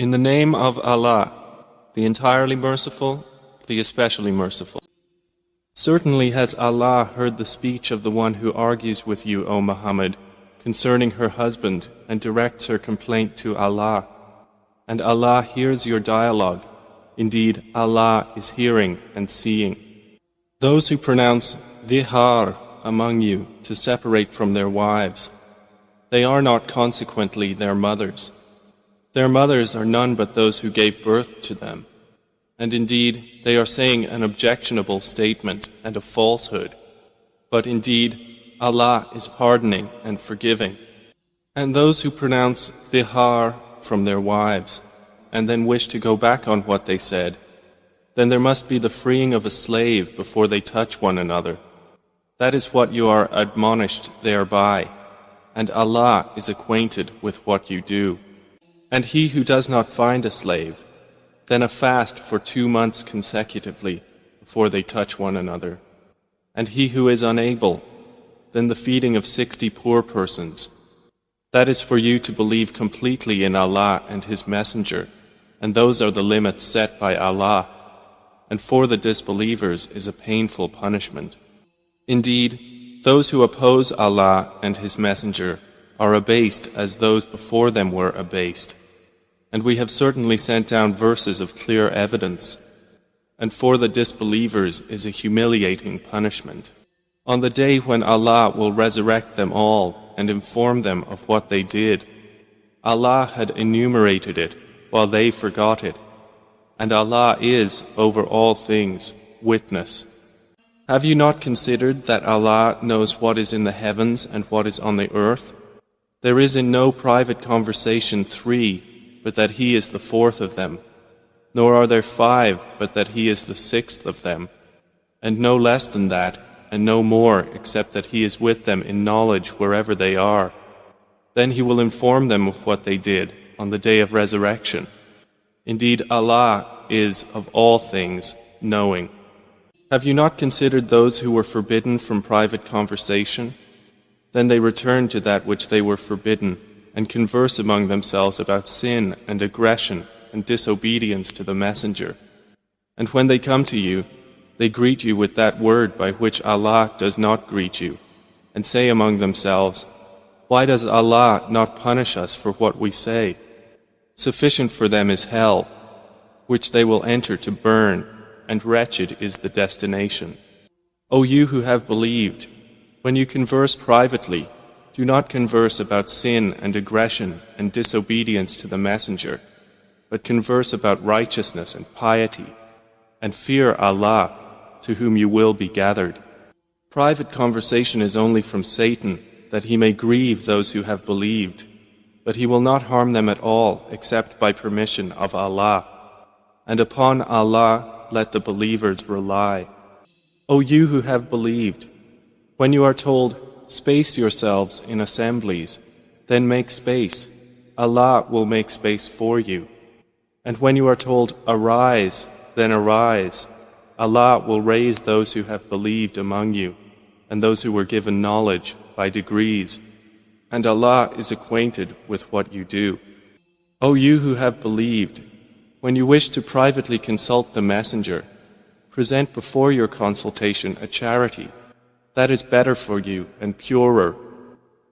In the name of Allah, the entirely merciful, the especially merciful. Certainly has Allah heard the speech of the one who argues with you, O Muhammad, concerning her husband and directs her complaint to Allah. And Allah hears your dialogue. Indeed, Allah is hearing and seeing. Those who pronounce dhihar among you to separate from their wives, they are not consequently their mothers. Their mothers are none but those who gave birth to them. And indeed, they are saying an objectionable statement and a falsehood. But indeed, Allah is pardoning and forgiving. And those who pronounce dhihar from their wives, and then wish to go back on what they said, then there must be the freeing of a slave before they touch one another. That is what you are admonished thereby, and Allah is acquainted with what you do. And he who does not find a slave, then a fast for 2 months consecutively before they touch one another. And he who is unable, then the feeding of 60 poor persons. That is for you to believe completely in Allah and His Messenger, and those are the limits set by Allah. And for the disbelievers is a painful punishment. Indeed, those who oppose Allah and His Messenger are abased as those before them were abased. And we have certainly sent down verses of clear evidence. And for the disbelievers is a humiliating punishment. On the day when Allah will resurrect them all and inform them of what they did, Allah had enumerated it while they forgot it. And Allah is, over all things, witness. Have you not considered that Allah knows what is in the heavens and what is on the earth? There is in no private conversation 3, but that He is the 4th of them. Nor are there 5, but that He is the 6th of them. And no less than that, and no more, except that He is with them in knowledge wherever they are. Then He will inform them of what they did on the day of resurrection. Indeed, Allah is of all things knowing. Have you not considered those who were forbidden from private conversation? Then they return to that which they were forbidden, and converse among themselves about sin and aggression and disobedience to the Messenger. And when they come to you, they greet you with that word by which Allah does not greet you, and say among themselves, "Why does Allah not punish us for what we say?" Sufficient for them is hell, which they will enter to burn, and wretched is the destination. O you who have believed, when you converse privately, do not converse about sin and aggression and disobedience to the Messenger, but converse about righteousness and piety, and fear Allah, to whom you will be gathered. Private conversation is only from Satan, that he may grieve those who have believed, but he will not harm them at all except by permission of Allah. And upon Allah let the believers rely. O you who have believed, when you are told, "Space yourselves in assemblies," then make space. Allah will make space for you. And when you are told, "Arise," then arise. Allah will raise those who have believed among you, and those who were given knowledge by degrees. And Allah is acquainted with what you do. O you who have believed, when you wish to privately consult the Messenger, present before your consultation a charity. That is better for you and purer.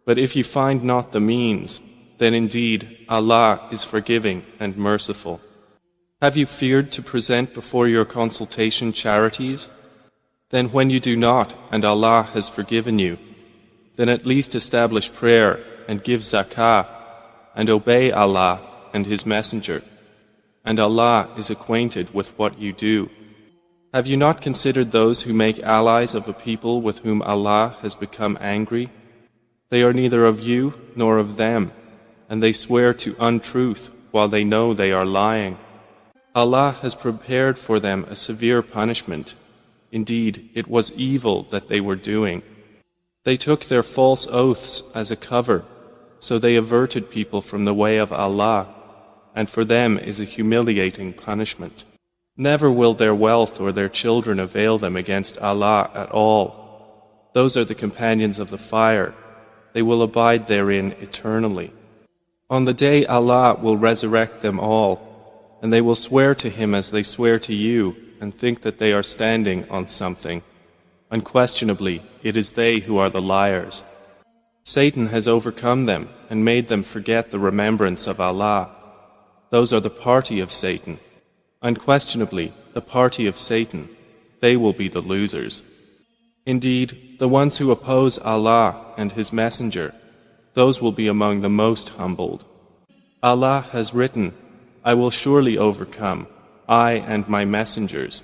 But if you find not the means, then indeed Allah is forgiving and merciful. Have you feared to present before your consultation charities? Then when you do not, and Allah has forgiven you, then at least establish prayer and give zakah, and obey Allah and His Messenger. And Allah is acquainted with what you do. Have you not considered those who make allies of a people with whom Allah has become angry? They are neither of you nor of them, and they swear to untruth while they know they are lying. Allah has prepared for them a severe punishment. Indeed, it was evil that they were doing. They took their false oaths as a cover, so they averted people from the way of Allah, and for them is a humiliating punishment. Never will their wealth or their children avail them against Allah at all. Those are the companions of the fire. They will abide therein eternally. On the day Allah will resurrect them all, and they will swear to Him as they swear to you, and think that they are standing on something. Unquestionably, it is they who are the liars. Satan has overcome them and made them forget the remembrance of Allah. Those are the party of Satan. Unquestionably, the party of Satan, they will be the losers. Indeed, the ones who oppose Allah and His Messenger, those will be among the most humbled. Allah has written, I will surely overcome, I and my messengers.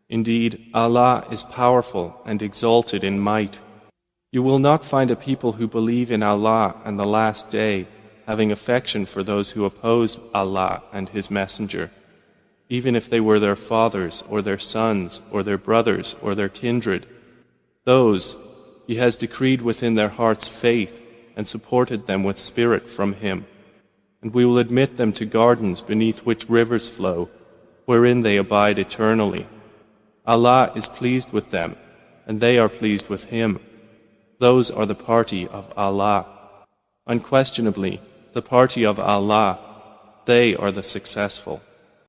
Indeed, Allah is powerful and exalted in might. You will not find a people who believe in Allah and the last day having affection for those who oppose Allah and His Messenger, even if they were their fathers or their sons or their brothers or their kindred. Those He has decreed within their hearts faith and supported them with spirit from Him. And we will admit them to gardens beneath which rivers flow, wherein they abide eternally. Allah is pleased with them, and they are pleased with Him. Those are the party of Allah. Unquestionably, the party of Allah, they are the successful.